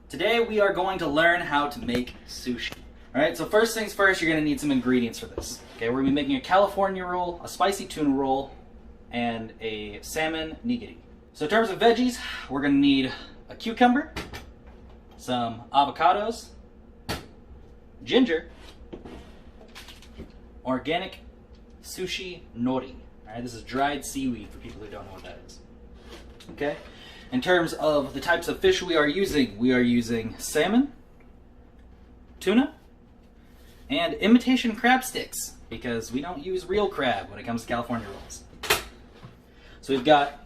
Today we are going to learn how to make sushi. Alright, so first things first, you're going to need some ingredients for this. Okay, we're going to be making a California roll, a spicy tuna roll, and a salmon nigiri. So in terms of veggies, we're going to need a cucumber, some avocados, ginger, organic sushi nori. Alright, this is dried seaweed for people who don't know what that is. Okay? In terms of the types of fish we are using salmon, tuna, and imitation crab sticks, because we don't use real crab when it comes to California rolls. So we've got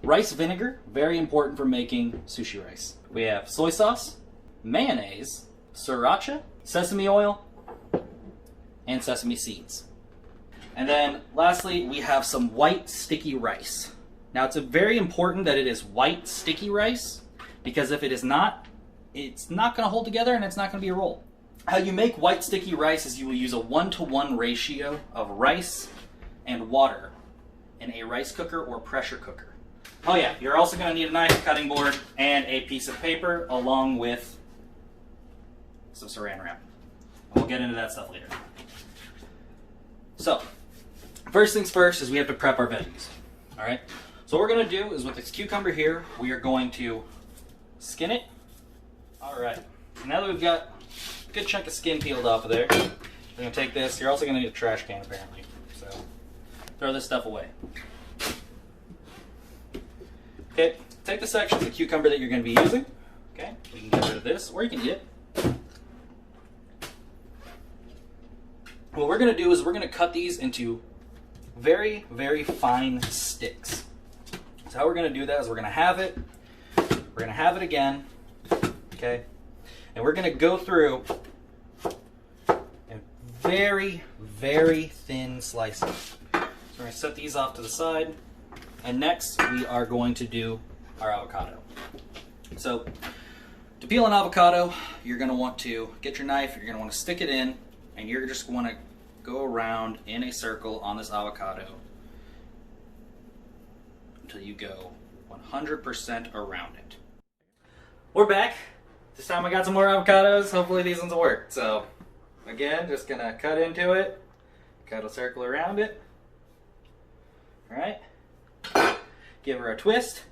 rice vinegar, very important for making sushi rice. We have soy sauce, mayonnaise, sriracha, sesame oil, and sesame seeds. And then lastly, we have some white sticky rice. Now it's very important that it is white sticky rice, because if it is not, it's not going to hold together and it's not going to be a roll. How you make white sticky rice is you will use a 1-to-1 ratio of rice and water in a rice cooker or pressure cooker. Oh yeah, you're also going to need a knife, cutting board, and a piece of paper along with some saran wrap. We'll get into that stuff later. So, first things first is we have to prep our veggies. Alright? So what we're going to do is with this cucumber here, we are going to skin it. Alright. Now that we've got a good chunk of skin peeled off of there, we're going to take this. You're also going to need a trash can apparently. So throw this stuff away. Okay, take the sections of cucumber that you're going to be using. Okay, you can get rid of this or you can eat it. What we're going to do is we're going to cut these into very, very fine sticks. So how we're going to do that is we're going to have it, again, okay, and we're going to go through in very, very thin slices. So we're going to set these off to the side, and next we are going to do our avocado. So to peel an avocado, you're going to want to get your knife, you're going to want to stick it in, and you're just going to go around in a circle on this avocado until you go 100% around it. We're back. This time I got some more avocados. Hopefully these ones will work. So again, just gonna cut into it, cut a circle around it. Alright. Give her a twist.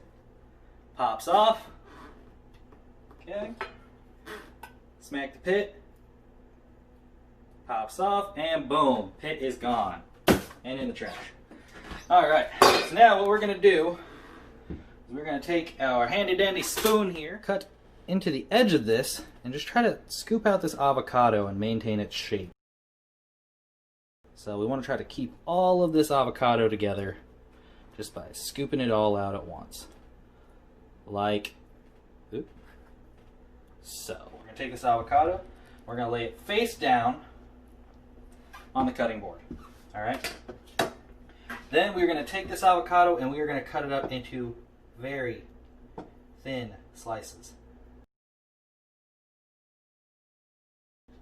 Pops off. Okay. Smack the pit. Pops off, and boom, pit is gone and in the trash. Alright, so now what we're going to do is we're going to take our handy dandy spoon here, cut into the edge of this, and just try to scoop out this avocado and maintain its shape. So we want to try to keep all of this avocado together just by scooping it all out at once. Like, so. We're going to take this avocado, we're going to lay it face down on the cutting board. Alright? Then we're going to take this avocado and we are going to cut it up into very thin slices.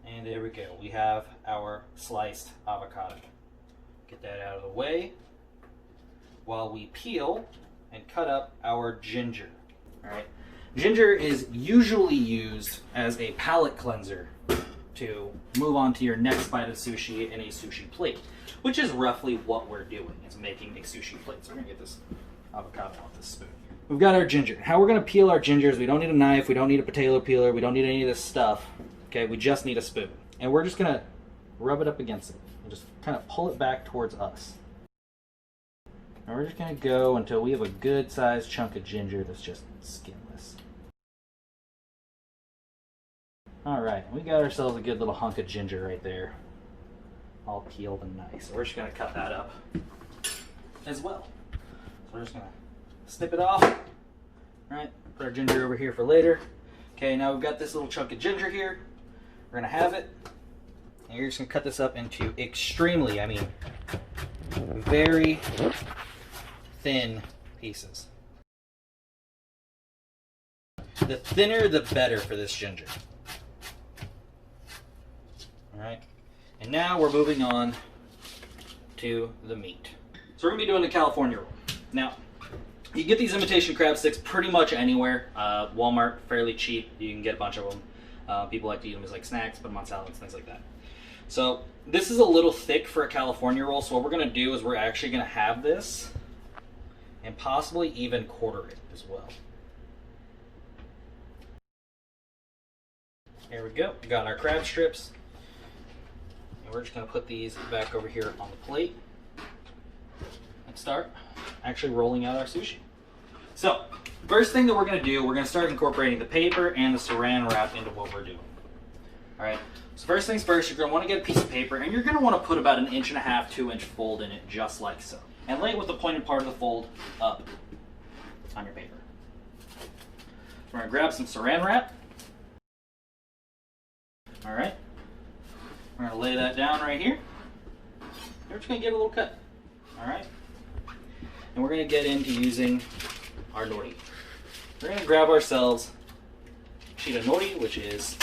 And there we go. We have our sliced avocado. Get that out of the way while we peel and cut up our ginger. Alright? Ginger is usually used as a palate cleanser to move on to your next bite of sushi in a sushi plate, which is roughly what we're doing, is making a sushi plate. So we're gonna get this avocado off this spoon here. We've got our ginger. How we're gonna peel our gingers, we don't need a knife, we don't need a potato peeler, we don't need any of this stuff, okay? We just need a spoon. And we're just gonna rub it up against it and just kind of pull it back towards us. And we're just gonna go until we have a good sized chunk of ginger that's just skinless. Alright, we got ourselves a good little hunk of ginger right there. All peeled and nice. So we're just going to cut that up as well. So we're just going to snip it off. Alright, put our ginger over here for later. Okay, now we've got this little chunk of ginger here. We're going to have it. And you're just going to cut this up into extremely, very thin pieces. The thinner, the better for this ginger. Alright, and now we're moving on to the meat. So we're going to be doing the California roll. Now, You get these imitation crab sticks pretty much anywhere. Walmart, fairly cheap. You can get a bunch of them. People like to eat them as like snacks, put them on salads, things like that. So this is a little thick for a California roll. So what we're going to do is we're actually going to have this and possibly even quarter it as well. There we go. We got our crab strips. And we're just going to put these back over here on the plate and start actually rolling out our sushi. So, first thing that we're going to do, we're going to start incorporating the paper and the saran wrap into what we're doing. Alright, so first things first, you're going to want to get a piece of paper and you're going to want to put about 1.5 inch, 2 inch fold in it, just like so. And lay it with the pointed part of the fold up on your paper. We're going to grab some saran wrap. Alright, we're going to lay that down right here. We're just going to give it a little cut. Alright, and we're going to get into using our nori. We're going to grab ourselves a sheet of nori, which is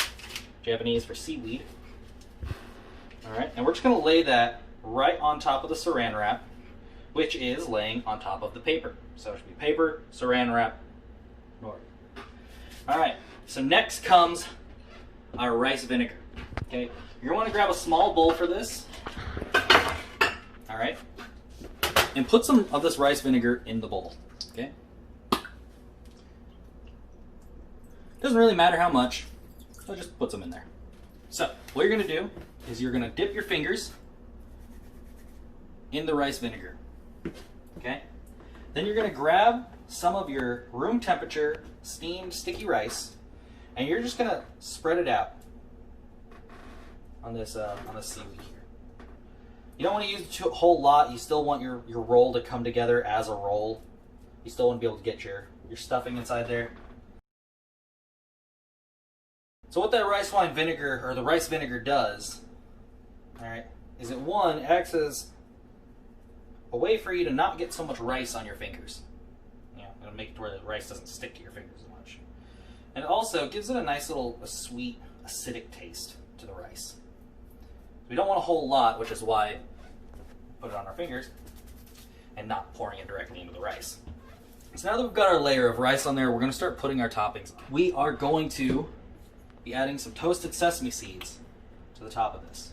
Japanese for seaweed. Alright, and we're just going to lay that right on top of the saran wrap, which is laying on top of the paper. So it should be paper, saran wrap, nori. Alright, so next comes our rice vinegar. Okay, you're going to want to grab a small bowl for this. Alright, and put some of this rice vinegar in the bowl. Okay, doesn't really matter how much, so just put some in there. So what you're going to do is you're going to dip your fingers in the rice vinegar. Okay, then you're going to grab some of your room temperature steamed sticky rice and you're just going to spread it out on this seaweed here. You don't want to use a whole lot. You still want your roll to come together as a roll. You still want to be able to get your stuffing inside there. So what that rice wine vinegar, or the rice vinegar does, alright, is it acts as a way for you to not get so much rice on your fingers. It'll make it to where the rice doesn't stick to your fingers as much. And it also gives it a nice little sweet, acidic taste to the rice. We don't want a whole lot, which is why we put it on our fingers and not pouring it directly into the rice. So now that we've got our layer of rice on there, we're going to start putting our toppings. We are going to be adding some toasted sesame seeds to the top of this.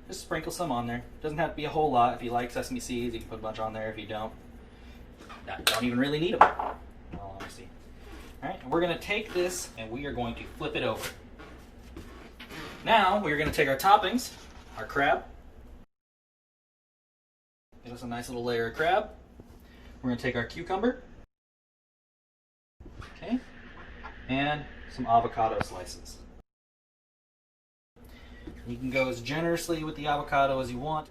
Just sprinkle some on there. Doesn't have to be a whole lot. If you like sesame seeds, you can put a bunch on there. If you don't even really need them, in all honesty. Alright, and we're going to take this and we are going to flip it over. Now, we're going to take our toppings, our crab. Give us a nice little layer of crab. We're going to take our cucumber. Okay. And some avocado slices. You can go as generously with the avocado as you want.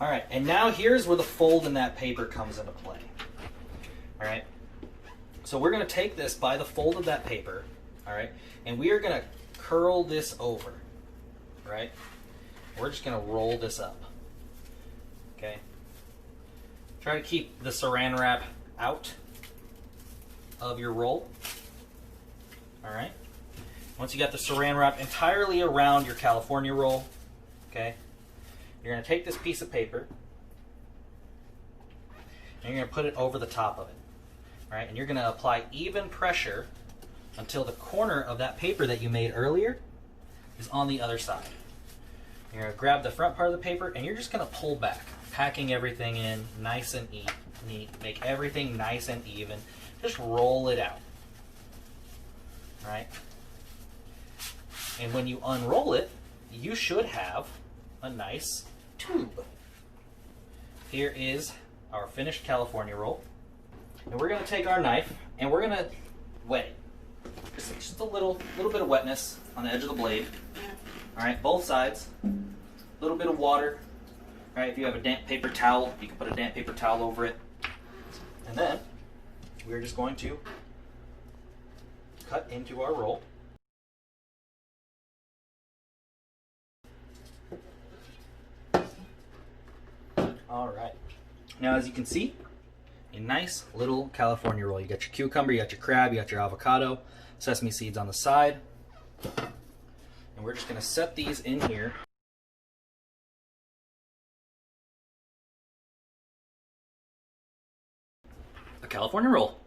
Alright, and now here's where the fold in that paper comes into play. Alright, so we're going to take this by the fold of that paper, alright, and we are going to curl this over. Right? We're just going to roll this up. Okay? Try to keep the saran wrap out of your roll. Alright? Once you got the saran wrap entirely around your California roll, okay, you're going to take this piece of paper and you're going to put it over the top of it. Alright? And you're going to apply even pressure until the corner of that paper that you made earlier is on the other side. You're going to grab the front part of the paper and you're just going to pull back, packing everything in nice and neat. Make everything nice and even. Just roll it out. Alright? And when you unroll it, you should have a nice tube. Here is our finished California roll. And we're going to take our knife and we're going to wet it. Just a little bit of wetness on the edge of the blade. Alright, both sides. A little bit of water. Alright, if you have a damp paper towel, you can put a damp paper towel over it. And then, we're just going to cut into our roll. Alright. Now, as you can see, a nice little California roll. You got your cucumber, you got your crab, you got your avocado, sesame seeds on the side. And we're just going to set these in here California roll.